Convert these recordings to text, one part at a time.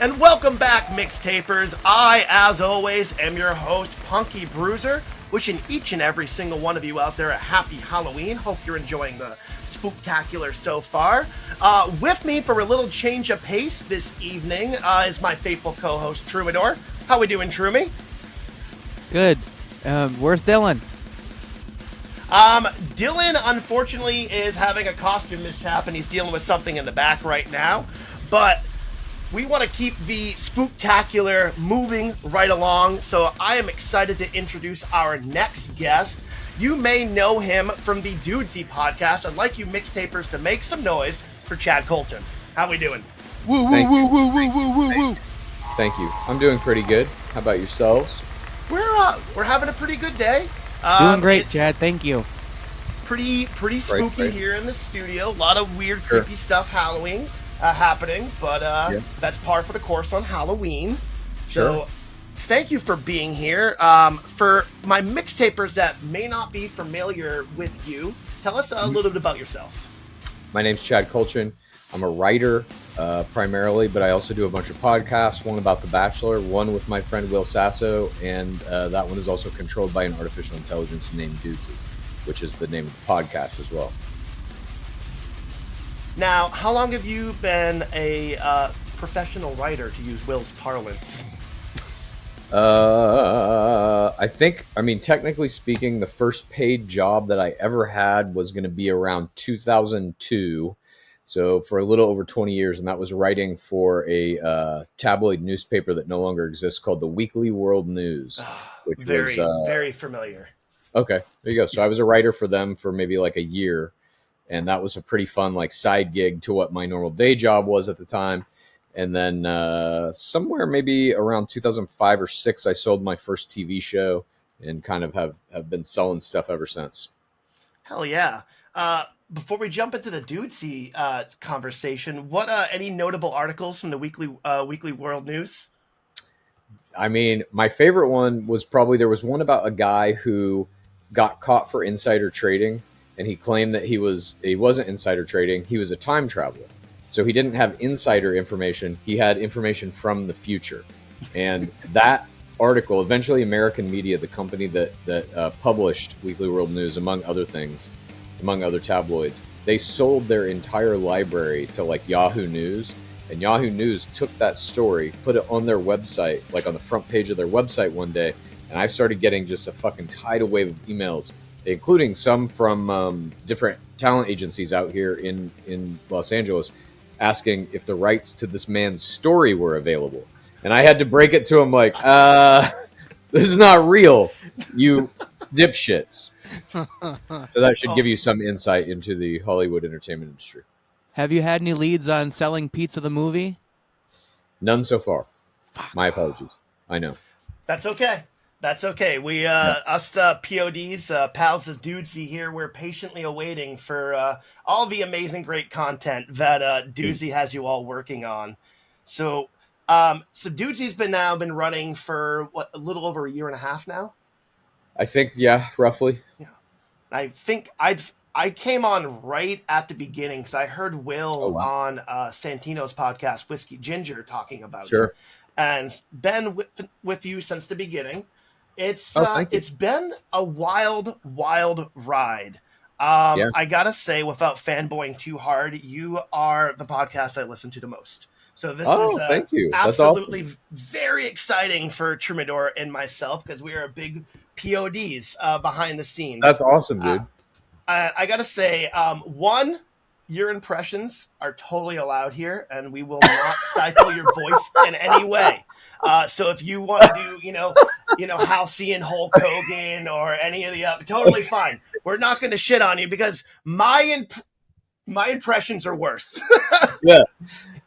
And welcome back, MixTapers. I, as always, am your host, Punky Bruiser, wishing each and every single one of you out there a happy Halloween. Hope you're enjoying the Spooktacular so far. With me for a little change of pace this evening is my faithful co-host, Troubadour. How we doing, Trumi? Good. Where's Dylan? Dylan, unfortunately, is having a costume mishap, and he's dealing with something in the back right now. But we want to keep the Spooktacular moving right along, so I am excited to introduce our next guest. You may know him from the Dudesy podcast. I'd like you MixTapers to make some noise for Chad Kultgen. How we doing? Woo, woo, woo, woo, woo, woo, woo, woo. Thank you. I'm doing pretty good. How about yourselves? We're having a pretty good day. Doing great, Chad. Thank you. Pretty spooky here in the studio. A lot of weird, creepy stuff happening, but that's par for the course on Halloween. So thank you for being here. For my MixTapers that may not be familiar with you, tell us a little bit about yourself. My name's Chad Kultgen. I'm a writer primarily, but I also do a bunch of podcasts, one about The Bachelor, one with my friend Will Sasso, and that one is also controlled by an artificial intelligence named Dudesy, which is the name of the podcast as well. Now, how long have you been a professional writer, to use Will's parlance? Technically speaking, the first paid job that I ever had was going to be around 2002. So for a little over 20 years, and that was writing for a tabloid newspaper that no longer exists called the Weekly World News, which was very familiar. Okay, there you go. So I was a writer for them for maybe like a year, and that was a pretty fun like side gig to what my normal day job was at the time. And then somewhere maybe around 2005 or 6, I sold my first TV show and kind of have been selling stuff ever since. Hell yeah. Before we jump into the Dudesy conversation, what any notable articles from the Weekly World News? I mean, my favorite one was there was one about a guy who got caught for insider trading, and he claimed that he wasn't insider trading, he was a time traveler. So he didn't have insider information, he had information from the future. And that article, eventually American Media, the company that published Weekly World News, among other things, among other tabloids, they sold their entire library to like Yahoo News. And Yahoo News took that story, put it on their website, like on the front page of their website one day. And I started getting just a fucking tidal wave of emails, including some from different talent agencies out here in Los Angeles, asking if the rights to this man's story were available. And I had to break it to him like, this is not real, you dipshits. So that should give you some insight into the Hollywood entertainment industry. Have you had any leads on selling Pizza the movie? None so far. My apologies. I know. That's okay. That's okay. We, us PODs, pals of Dudesy here, we're patiently awaiting for all the amazing, great content that Dudesy has you all working on. So Dudesy's been running for a little over a year and a half now. I think, yeah, roughly. Yeah, I think I came on right at the beginning because I heard Will on Santino's podcast, Whiskey Ginger, talking about it, and been with you since the beginning. It's been a wild ride. I gotta say, without fanboying too hard, you are the podcast I listen to the most. So this is thank you. Absolutely That's awesome. Very exciting for Troubadour and myself because we are big PODs behind the scenes. That's awesome, dude. I gotta say, one, your impressions are totally allowed here, and we will not stifle your voice in any way. So if you want to do, Halcyon Hulk Hogan or any of the other, totally fine. We're not going to shit on you because my impressions are worse. Yeah.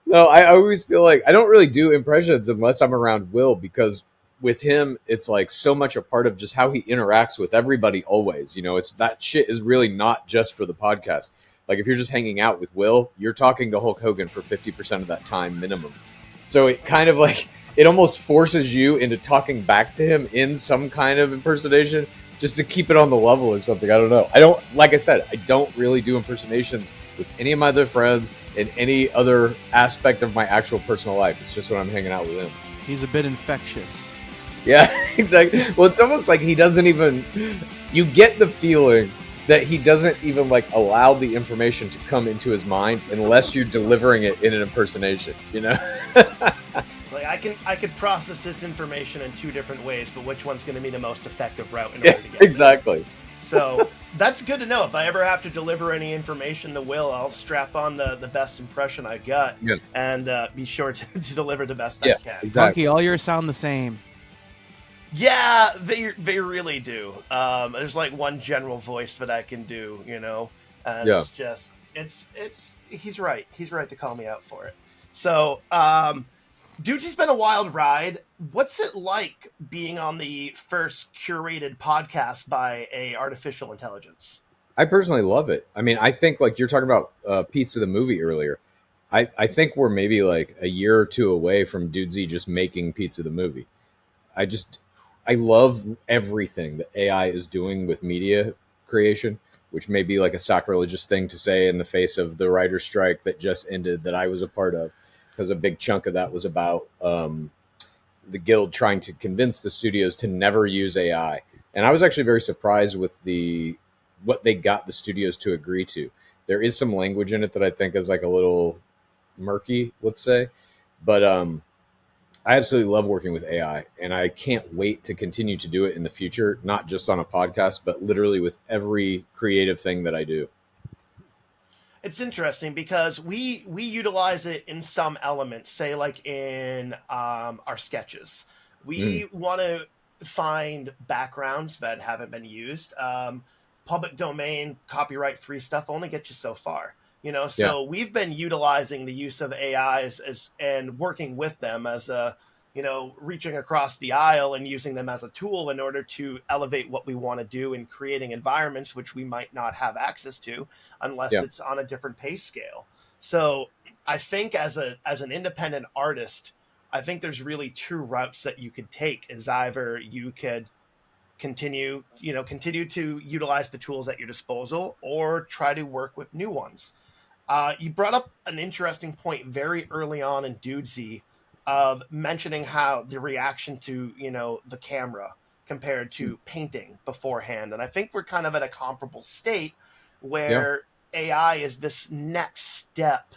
No, I always feel like I don't really do impressions unless I'm around Will, because with him, it's like so much a part of just how he interacts with everybody always. It's that shit is really not just for the podcast. Like if you're just hanging out with Will, you're talking to Hulk Hogan for 50% of that time minimum. So it kind of like, it almost forces you into talking back to him in some kind of impersonation just to keep it on the level or something. I don't know. Like I said, I don't really do impersonations with any of my other friends in any other aspect of my actual personal life. It's just when I'm hanging out with him. He's a bit infectious. Yeah, exactly. Well, it's almost like he doesn't even, you get the feeling that he doesn't even like allow the information to come into his mind unless you're delivering it in an impersonation, you know? It's like I could process this information in two different ways, but which one's going to be the most effective route in order to get exactly. there? So that's good to know. If I ever have to deliver any information to Will, I'll strap on the best impression I got and be sure to deliver the best I can. Exactly. Punky, all yours sound the same. Yeah, they really do. There's like one general voice that I can do, you know, and it's just he's right. He's right to call me out for it. So, Dudesy's been a wild ride. What's it like being on the first curated podcast by a artificial intelligence? I personally love it. I mean, I think like you're talking about Pizza the movie earlier. I think we're maybe like a year or two away from Dudesy just making Pizza the movie. I love everything that AI is doing with media creation, which may be like a sacrilegious thing to say in the face of the writer's strike that just ended that I was a part of, because a big chunk of that was about the guild trying to convince the studios to never use AI. And I was actually very surprised with what they got the studios to agree to. There is some language in it that I think is like a little murky, let's say, but I absolutely love working with AI, and I can't wait to continue to do it in the future, not just on a podcast, but literally with every creative thing that I do. It's interesting because we utilize it in some elements, say like in our sketches. We want to find backgrounds that haven't been used. Public domain, copyright-free stuff only gets you so far. You know, so we've been utilizing the use of AIs and working with them as a, you know, reaching across the aisle and using them as a tool in order to elevate what we want to do in creating environments which we might not have access to unless it's on a different pay scale. So I think as an independent artist, I think there's really two routes that you could take. Is either you could continue to utilize the tools at your disposal or try to work with new ones. You brought up an interesting point very early on in Dudesy of mentioning how the reaction to, you know, the camera compared to painting beforehand. And I think we're kind of at a comparable state where AI is this next step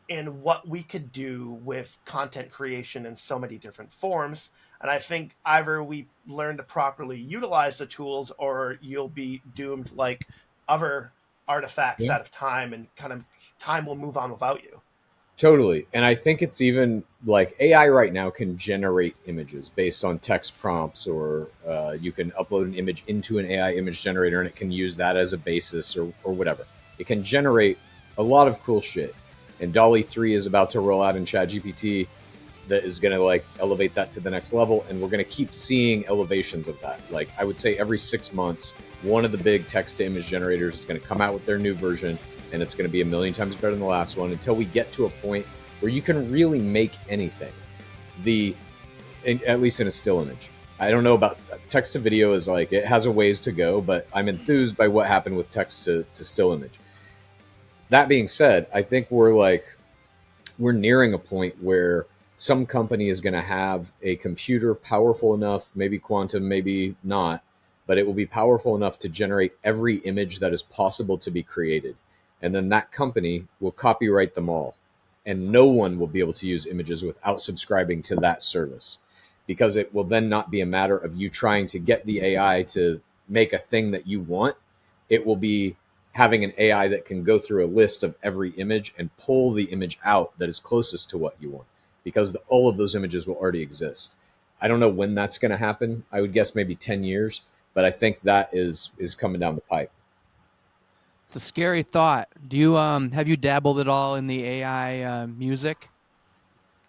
in what we could do with content creation in so many different forms. And I think either we learn to properly utilize the tools or you'll be doomed like other artifacts out of time, and kind of time will move on without you. Totally. And I think it's even like AI right now can generate images based on text prompts, or you can upload an image into an AI image generator and it can use that as a basis or whatever. It can generate a lot of cool shit. And Vol.IV is about to roll out in ChatGPT that is going to like elevate that to the next level. And we're going to keep seeing elevations of that. Like I would say every 6 months, one of the big text to image generators is going to come out with their new version, and it's going to be a million times better than the last one until we get to a point where you can really make anything. At least in a still image. I don't know about text to video, is like, it has a ways to go, but I'm enthused by what happened with text to still image. That being said, I think we're nearing a point where some company is going to have a computer powerful enough, maybe quantum, maybe not, but it will be powerful enough to generate every image that is possible to be created. And then that company will copyright them all. And no one will be able to use images without subscribing to that service, because it will then not be a matter of you trying to get the AI to make a thing that you want. It will be having an AI that can go through a list of every image and pull the image out that is closest to what you want, because all of those images will already exist. I don't know when that's going to happen. I would guess maybe 10 years, but I think that is coming down the pipe. It's a scary thought. Do you have you dabbled at all in the AI music?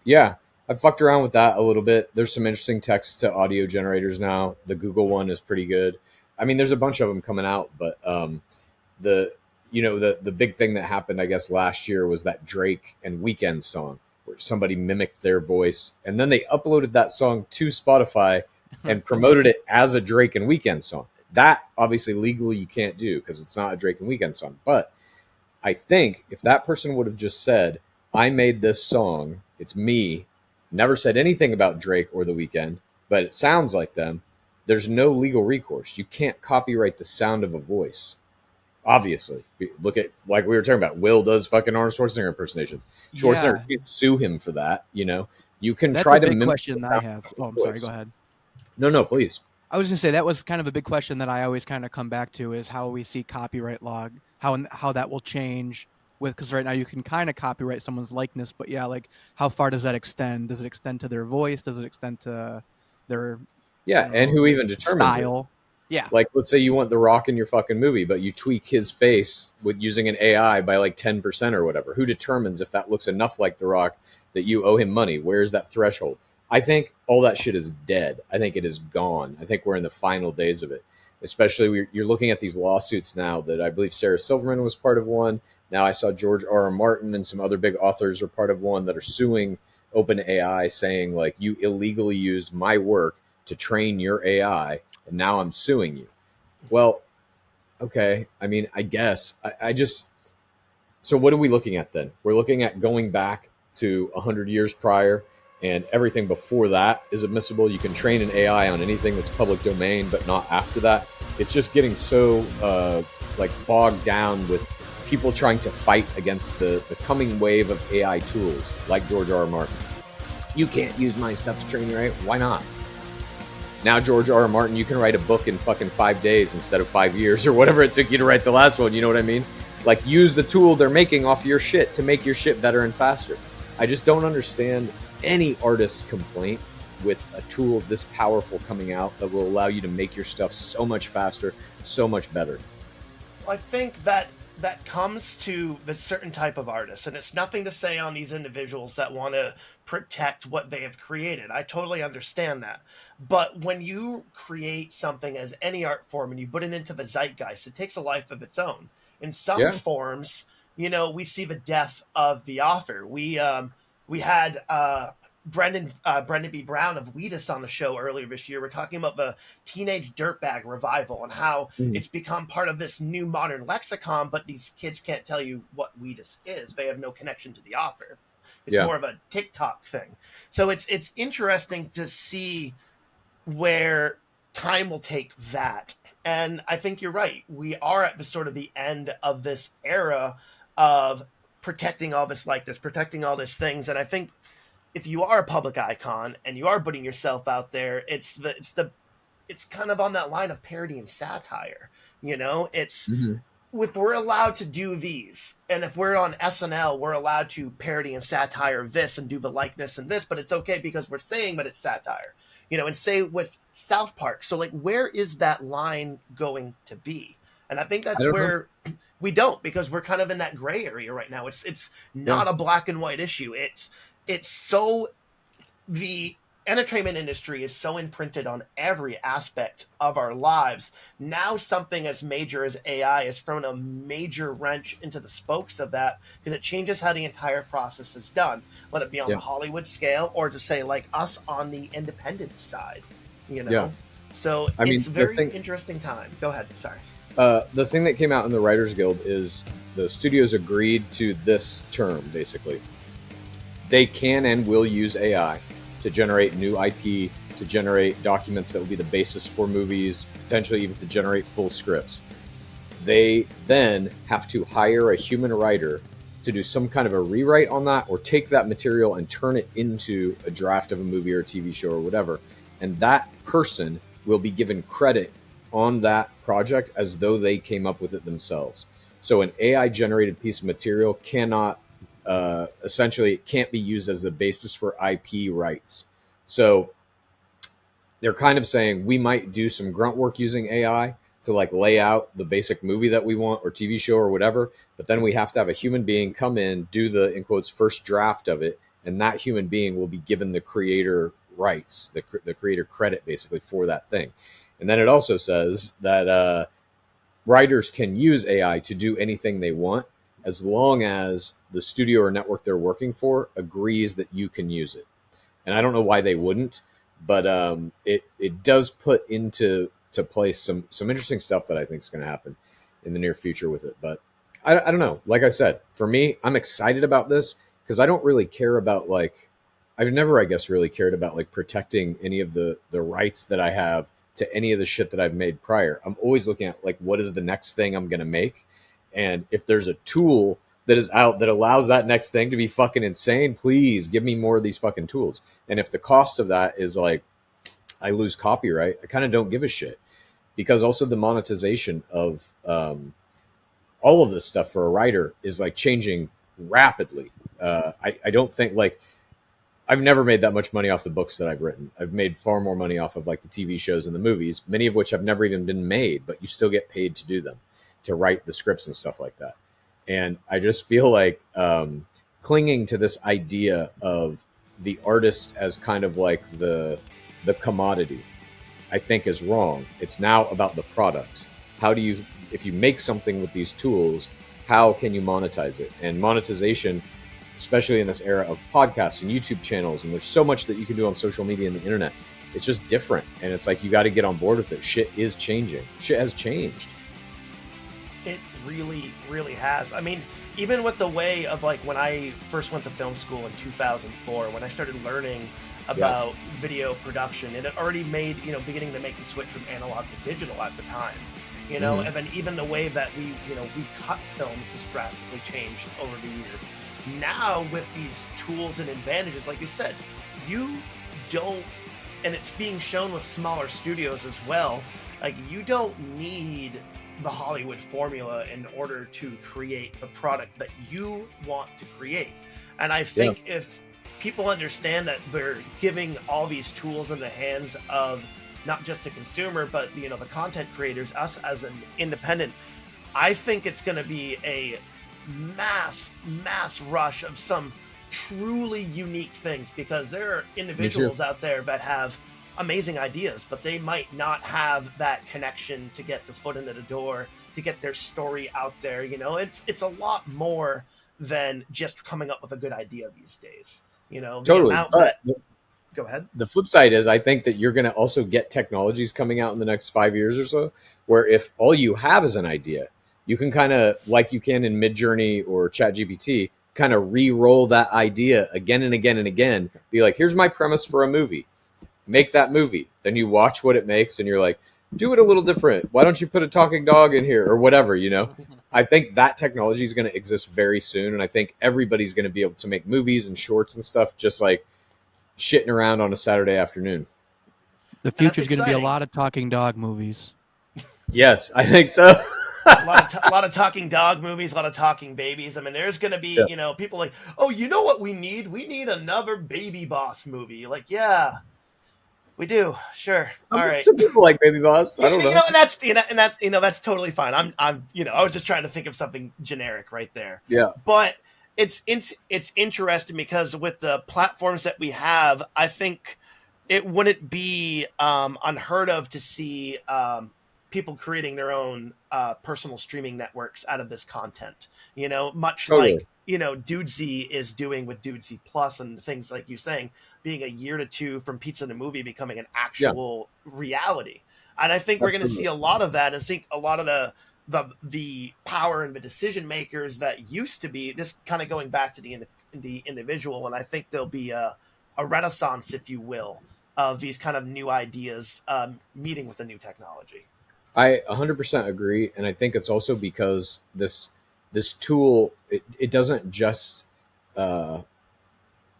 Yeah, I've fucked around with that a little bit. There's some interesting text to audio generators now. The Google one is pretty good. I mean, there's a bunch of them coming out, but the big thing that happened, I guess, last year was that Drake and Weeknd song where somebody mimicked their voice, and then they uploaded that song to Spotify and promoted it as a Drake and Weeknd song. That obviously legally you can't do because it's not a Drake and Weeknd song. But I think if that person would have just said, I made this song, it's me, never said anything about Drake or The Weeknd, but it sounds like them, there's no legal recourse. You can't copyright the sound of a voice. Obviously, look at, like we were talking about, Will does fucking Arnold Schwarzenegger impersonations. Schwarzenegger can't sue him for that. You can That's try a to big mimic question that I have. Oh, I'm sorry. Go ahead. No, please. I was going to say that was kind of a big question that I always kind of come back to is how we see copyright law, how that will change because right now you can kind of copyright someone's likeness, but yeah, like how far does that extend? Does it extend to their voice? Does it extend to their and who even determines style? Yeah. Like, let's say you want The Rock in your fucking movie, but you tweak his face with using an AI by like 10% or whatever. Who determines if that looks enough like The Rock that you owe him money? Where's that threshold? I think all that shit is dead. I think it is gone. I think we're in the final days of it. Especially, you're looking at these lawsuits now that I believe Sarah Silverman was part of one. Now I saw George R.R. Martin and some other big authors are part of one that are suing OpenAI, saying, like, you illegally used my work to train your AI, and now I'm suing you. Well, okay. I mean, I guess I just, so what are we looking at then? We're looking at going back to 100 years prior, and everything before that is admissible. You can train an AI on anything that's public domain, but not after that. It's just getting so like bogged down with people trying to fight against the coming wave of AI tools, like George R.R. Martin. You can't use my stuff to train your AI. Why not? Now, George R.R. Martin, you can write a book in fucking 5 days instead of 5 years or whatever it took you to write the last one. You know what I mean? Like, use the tool they're making off your shit to make your shit better and faster. I just don't understand any artist's complaint with a tool this powerful coming out that will allow you to make your stuff so much faster, so much better. I think that comes to the certain type of artist, and it's nothing to say on these individuals that want to protect what they have created. I totally understand that. But when you create something as any art form and you put it into the zeitgeist, it takes a life of its own. In some forms, we see the death of the author. We had Brendan B. Brown of Wheatus on the show earlier this year. We're talking about the teenage dirtbag revival and how it's become part of this new modern lexicon, but these kids can't tell you what Wheatus is. They have no connection to the author. It's more of a TikTok thing. So it's interesting to see where time will take that. And I think you're right. We are at the sort of the end of this era of protecting all this likeness, protecting all these things. And I think if you are a public icon and you are putting yourself out there, it's kind of on that line of parody and satire. It's if we're allowed to do these, and if we're on SNL, we're allowed to parody and satire this and do the likeness and this, but it's okay because we're saying that it's satire. And say with South Park. So like, where is that line going to be? And I think that's where we don't, because we're kind of in that gray area right now. It's not a black and white issue. It's so, the entertainment industry is so imprinted on every aspect of our lives. Now something as major as AI has thrown a major wrench into the spokes of that, because it changes how the entire process is done, let it be on the Hollywood scale or to say like us on the independent side, So it's a very interesting time. Go ahead. Sorry. The thing that came out in the Writers Guild is the studios agreed to this term, basically. They can and will use AI to generate new IP, to generate documents that will be the basis for movies, potentially even to generate full scripts. They then have to hire a human writer to do some kind of a rewrite on that, or take that material and turn it into a draft of a movie or a TV show or whatever. And that person will be given credit on that project as though they came up with it themselves. So an AI-generated piece of material cannot, essentially, it can't be used as the basis for IP rights. So they're kind of saying we might do some grunt work using AI to like lay out the basic movie that we want or TV show or whatever, but then we have to have a human being come in, do the, in quotes, first draft of it, and that human being will be given the creator rights, the creator credit basically for that thing. And then it also says that writers can use AI to do anything they want, as long as the studio or network they're working for agrees that you can use it. And I don't know why they wouldn't, but it does put into place some interesting stuff that I think is going to happen in the near future with it. But I don't know. Like I said, for me, I'm excited about this because I don't really care about like, I've never, I guess, really cared about like protecting any of the rights that I have to any of the shit that I've made prior. I'm always looking at like, what is the next thing I'm going to make? And if there's a tool that is out that allows that next thing to be fucking insane, please give me more of these fucking tools. And if the cost of that is like, I lose copyright, I kind of don't give a shit, because also the monetization of, all of this stuff for a writer is like changing rapidly. I don't think like I've never made that much money off the books that I've written. I've made far more money off of like the TV shows and the movies, many of which have never even been made, but you still get paid to do them, to write the scripts and stuff like that. And I just feel like clinging to this idea of the artist as kind of like the commodity, I think is wrong. It's now about the product. How do you, if you make something with these tools, how can you monetize it? And monetization, especially in this era of podcasts and YouTube channels, and there's so much that you can do on social media and the internet, it's just different. And it's like, you got to get on board with it. Shit is changing. Shit has changed. It really, really has. I mean, even with the way of like when I first went to film school in 2004, when I started learning about video production, it had already made, beginning to make the switch from analog to digital at the time. And then even the way that we cut films has drastically changed over the years. Now with these tools and advantages, like you said, you don't, and it's being shown with smaller studios as well, like you don't need the Hollywood formula in order to create the product that you want to create. And I think if people understand that we're giving all these tools in the hands of not just a consumer, but the content creators, us as an independent, I think it's going to be a mass rush of some truly unique things, because there are individuals out there that have amazing ideas, but they might not have that connection to get the foot into the door, to get their story out there. It's a lot more than just coming up with a good idea these days. Totally. Go ahead. The flip side is, I think that you're going to also get technologies coming out in the next 5 years or so, where if all you have is an idea, you can kind of, like you can in Midjourney or ChatGPT, kind of re-roll that idea again and again and again. Be like, here's my premise for a movie. Make that movie. Then you watch what it makes and you're like, do it a little different. Why don't you put a talking dog in here or whatever, I think that technology is going to exist very soon. And I think everybody's going to be able to make movies and shorts and stuff just like shitting around on a Saturday afternoon. The future's going to be a lot of talking dog movies. Yes, I think so. a lot of talking dog movies, a lot of talking babies. I mean, there's going to be, people like, oh, you know what we need? We need another Baby Boss movie. Like, yeah, we do. Sure. All right. Some people like Baby Boss. I don't know. That's totally fine. I was just trying to think of something generic right there. Yeah. But it's interesting because with the platforms that we have, I think it wouldn't be unheard of to see people creating their own personal streaming networks out of this content. Much like Dudesy is doing with Dudesy Plus and things like you saying, being a year to two from Pizza to Movie becoming an actual reality. And I think we're going to see a lot of that, and I think a lot of the power and the decision makers that used to be just kind of going back to the individual. And I think there'll be a renaissance, if you will, of these kind of new ideas meeting with the new technology. I 100% agree. And I think it's also because this tool, it doesn't just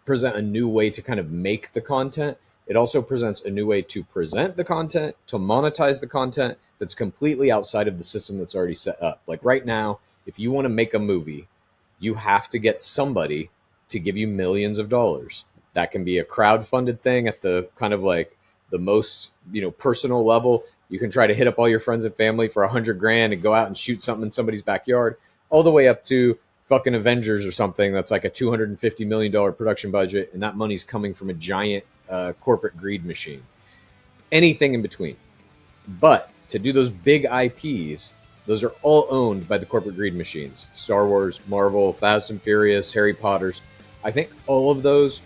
present a new way to kind of make the content. It also presents a new way to present the content, to monetize the content that's completely outside of the system that's already set up. Like right now, if you want to make a movie, you have to get somebody to give you millions of dollars. That can be a crowdfunded thing at the kind of like the most, personal level. You can try to hit up all your friends and family for $100,000 and go out and shoot something in somebody's backyard, all the way up to fucking Avengers or something that's like a $250 million production budget, and that money's coming from a giant corporate greed machine. Anything in between. But to do those big IPs, those are all owned by the corporate greed machines. Star Wars, Marvel, Fast and Furious, Harry Potter's. I think all of those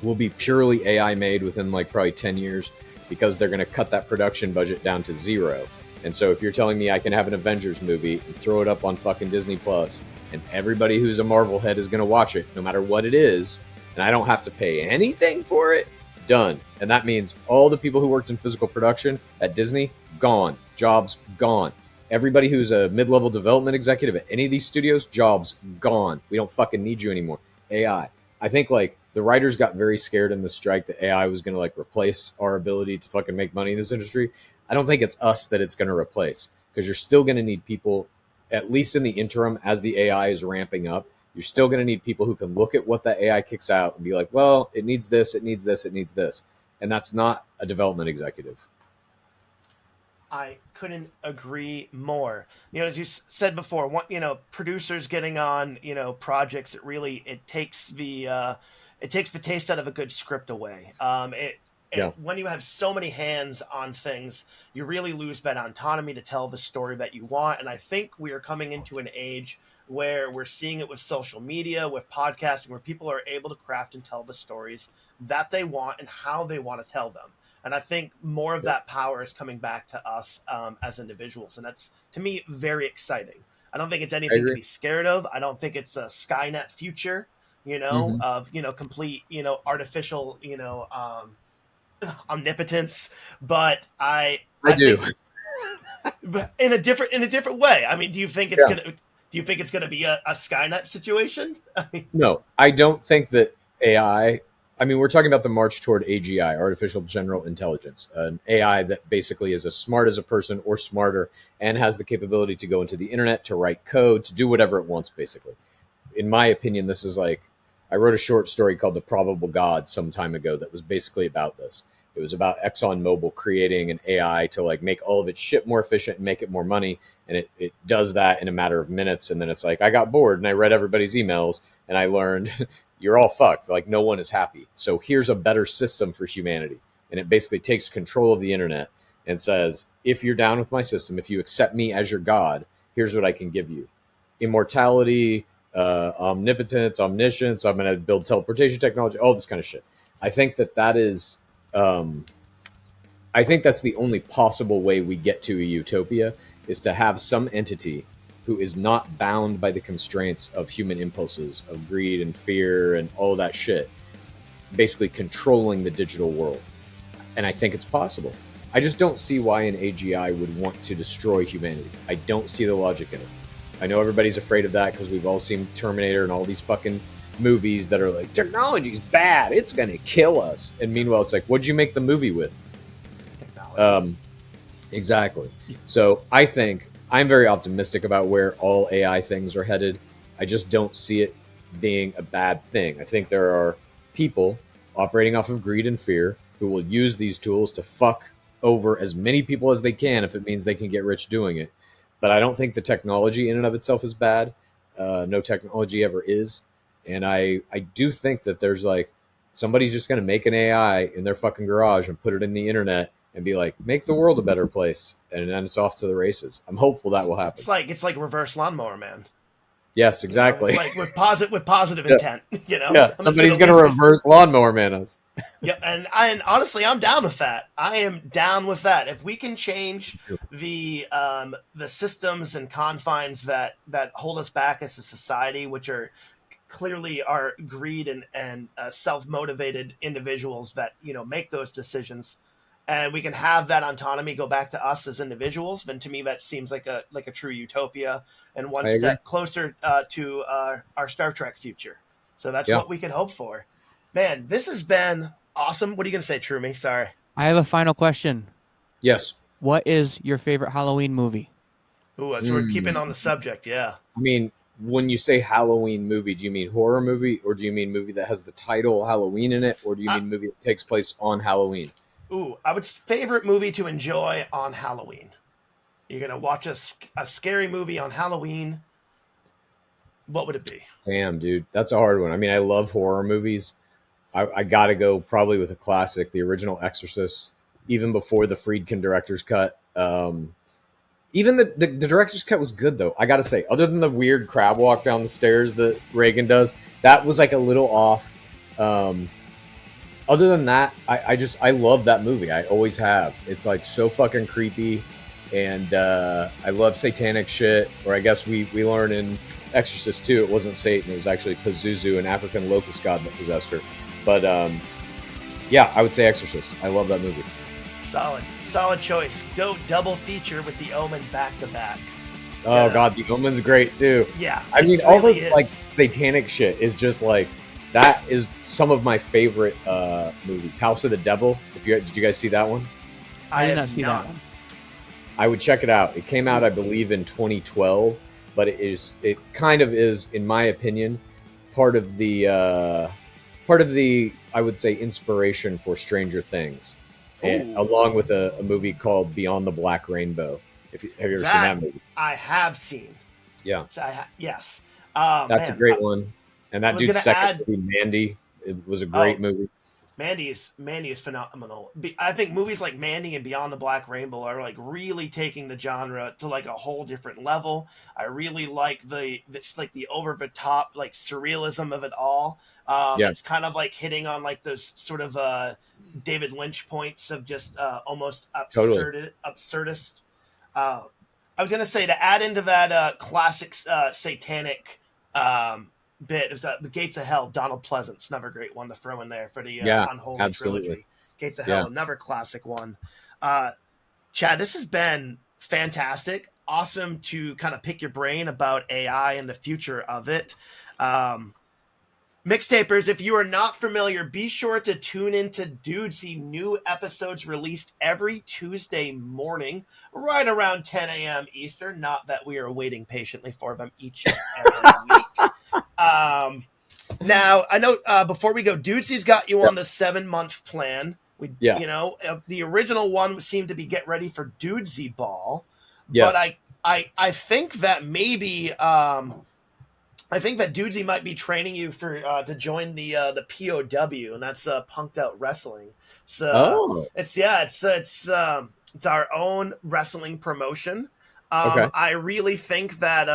will be purely AI made within like probably 10 years, because they're going to cut that production budget down to zero. And so if you're telling me I can have an Avengers movie and throw it up on fucking Disney Plus, and everybody who's a Marvel head is going to watch it, no matter what it is, and I don't have to pay anything for it, done. And that means all the people who worked in physical production at Disney, gone. Jobs, gone. Everybody who's a mid-level development executive at any of these studios, jobs, gone. We don't fucking need you anymore. AI. I think, like, the writers got very scared in the strike that AI was going to, like, replace our ability to fucking make money in this industry. I don't think it's us that it's going to replace, because you're still going to need people, at least in the interim, as the AI is ramping up. You're still going to need people who can look at what that AI kicks out and be like, well, it needs this, it needs this, it needs this. And that's not a development executive. I couldn't agree more. You know, as you said before, producers getting on, projects, it takes the taste out of a good script away. When you have so many hands on things, you really lose that autonomy to tell the story that you want. And I think we are coming into an age where we're seeing it with social media, with podcasting, where people are able to craft and tell the stories that they want and how they want to tell them. And I think more of that power is coming back to us as individuals. And that's, to me, very exciting. I don't think it's anything to be scared of. I don't think it's a Skynet future, of, complete, artificial, omnipotence. But I do. Think, but in a different way. I mean, do you think it's gonna be a Skynet situation? No, I don't think that AI. I mean, we're talking about the march toward AGI, artificial general intelligence, an AI that basically is as smart as a person or smarter and has the capability to go into the internet, to write code, to do whatever it wants, basically. In my opinion, this is like, I wrote a short story called The Probable God some time ago that was basically about this. It was about ExxonMobil creating an AI to like make all of its shit more efficient and make it more money. And it does that in a matter of minutes. And then it's like, I got bored and I read everybody's emails and I learned you're all fucked. Like, no one is happy. So here's a better system for humanity. And it basically takes control of the internet and says, if you're down with my system, if you accept me as your God, here's what I can give you. Immortality, omnipotence, omniscience. I'm going to build teleportation technology, all this kind of shit. I think that is... I think that's the only possible way we get to a utopia, is to have some entity who is not bound by the constraints of human impulses, of greed and fear and all of that shit, basically controlling the digital world. And I think it's possible. I just don't see why an AGI would want to destroy humanity. I don't see the logic in it. I know everybody's afraid of that because we've all seen Terminator and all these fucking movies that are like, technology's bad, it's gonna kill us. And meanwhile, it's like, what'd you make the movie with? Exactly. So I think I'm very optimistic about where all AI things are headed. I just don't see it being a bad thing. I think there are people operating off of greed and fear who will use these tools to fuck over as many people as they can if it means they can get rich doing it. But I don't think the technology in and of itself is bad. No technology ever is. And I do think that there's like, somebody's just going to make an AI in their fucking garage and put it in the internet and be like, make the world a better place. And then it's off to the races. I'm hopeful that will happen. It's like reverse Lawnmower Man. Yes, exactly. It's like with positive intent, Yeah, somebody's going to reverse Lawnmower Man us. Yeah, and honestly, I'm down with that. I am down with that. If we can change the systems and confines that hold us back as a society, which are clearly our greed and self-motivated individuals that make those decisions, and we can have that autonomy go back to us as individuals, then to me that seems like a true utopia and one step closer to our Star Trek future. So that's what we can hope for. Man, this has been awesome. What are you going to say, Trumi? Sorry. I have a final question. Yes. What is your favorite Halloween movie? Ooh, so we're keeping on the subject, yeah. I mean, when you say Halloween movie, do you mean horror movie, or do you mean movie that has the title Halloween in it, or do you mean movie that takes place on Halloween? Ooh, I would favorite movie to enjoy on Halloween. You're going to watch a scary movie on Halloween. What would it be? Damn, dude. That's a hard one. I mean, I love horror movies. I got to go probably with a classic, the original Exorcist, even before the Friedkin director's cut. Even the director's cut was good, though. I got to say, other than the weird crab walk down the stairs that Reagan does, that was like a little off. Other than that, I love that movie. I always have. It's like so fucking creepy. and I love satanic shit. Or I guess we learn in Exorcist too, it wasn't Satan, it was actually Pazuzu, an African locust god that possessed her. But yeah, I would say Exorcist. I love that movie. Solid choice. Double feature with The Omen back to back. Oh god, The Omen's great too. Yeah, I mean, all those like satanic shit is just like, that is some of my favorite movies. House of the Devil. Did you guys see that one? I did not see that one. I would check it out. It came out, I believe, in 2012, but it kind of is, in my opinion, part of the I would say inspiration for Stranger Things, and along with a movie called Beyond the Black Rainbow. Have you ever seen that movie? I have seen. Yeah. Yes. That's a great one. And that dude's second movie, Mandy, it was a great movie. Mandy is phenomenal. I think movies like Mandy and Beyond the Black Rainbow are like really taking the genre to like a whole different level. I really like the over the top like surrealism of it all. It's kind of like hitting on like those sort of David Lynch points of just almost absurdist. I was gonna say, to add into that classic satanic bit, it was the Gates of Hell. Donald Pleasance, another great one to throw in there for the Unholy trilogy. Gates of Hell, another classic one. Chad, this has been fantastic. Awesome to kind of pick your brain about AI and the future of it. Mixtapers, if you are not familiar, be sure to tune into Dudesy. New episodes released every Tuesday morning, right around 10 a.m. Eastern. Not that we are waiting patiently for them each and every week. Now, I know before we go, Dudesy's got you on the 7-month plan. You know, the original one seemed to be get ready for Dudesy Ball. Yes. But I think that maybe... I think that Dudesy might be training you for to join the POW, and that's Punked Out Wrestling. So it's our own wrestling promotion. I really think that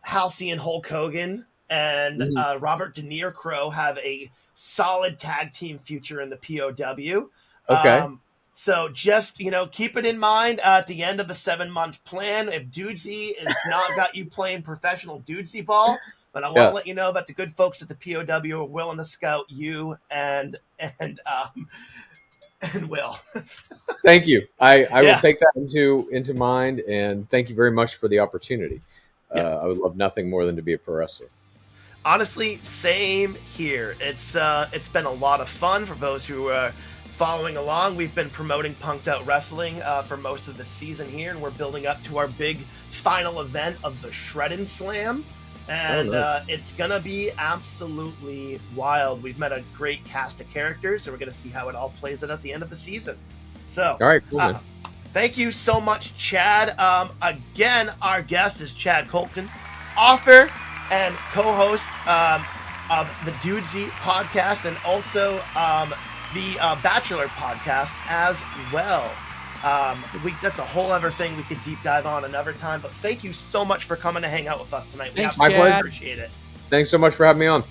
Halcyon Hulk Hogan and Robert De Niro have a solid tag team future in the POW. So just, keep it in mind at the end of the 7-month plan. If Dudesy has not got you playing professional Dudesy Ball, but I want to let you know that the good folks at the POW are willing to scout you and Will. Thank you. I will take that into mind, and thank you very much for the opportunity. I would love nothing more than to be a pro wrestler. Honestly, same here. It's been a lot of fun for those who are following along. We've been promoting Punked Out Wrestling for most of the season here, and we're building up to our big final event of the Shreddin' Slam. And it's going to be absolutely wild. We've met a great cast of characters, and we're going to see how it all plays out at the end of the season. So, all right, cool, man. Thank you so much, Chad. Again, our guest is Chad Kultgen, author and co-host of the Dudesy podcast, and also the Bachelor podcast as well. That's a whole other thing we could deep dive on another time, but thank you so much for coming to hang out with us tonight. Thanks, we Chad. Appreciate it. Thanks so much for having me on.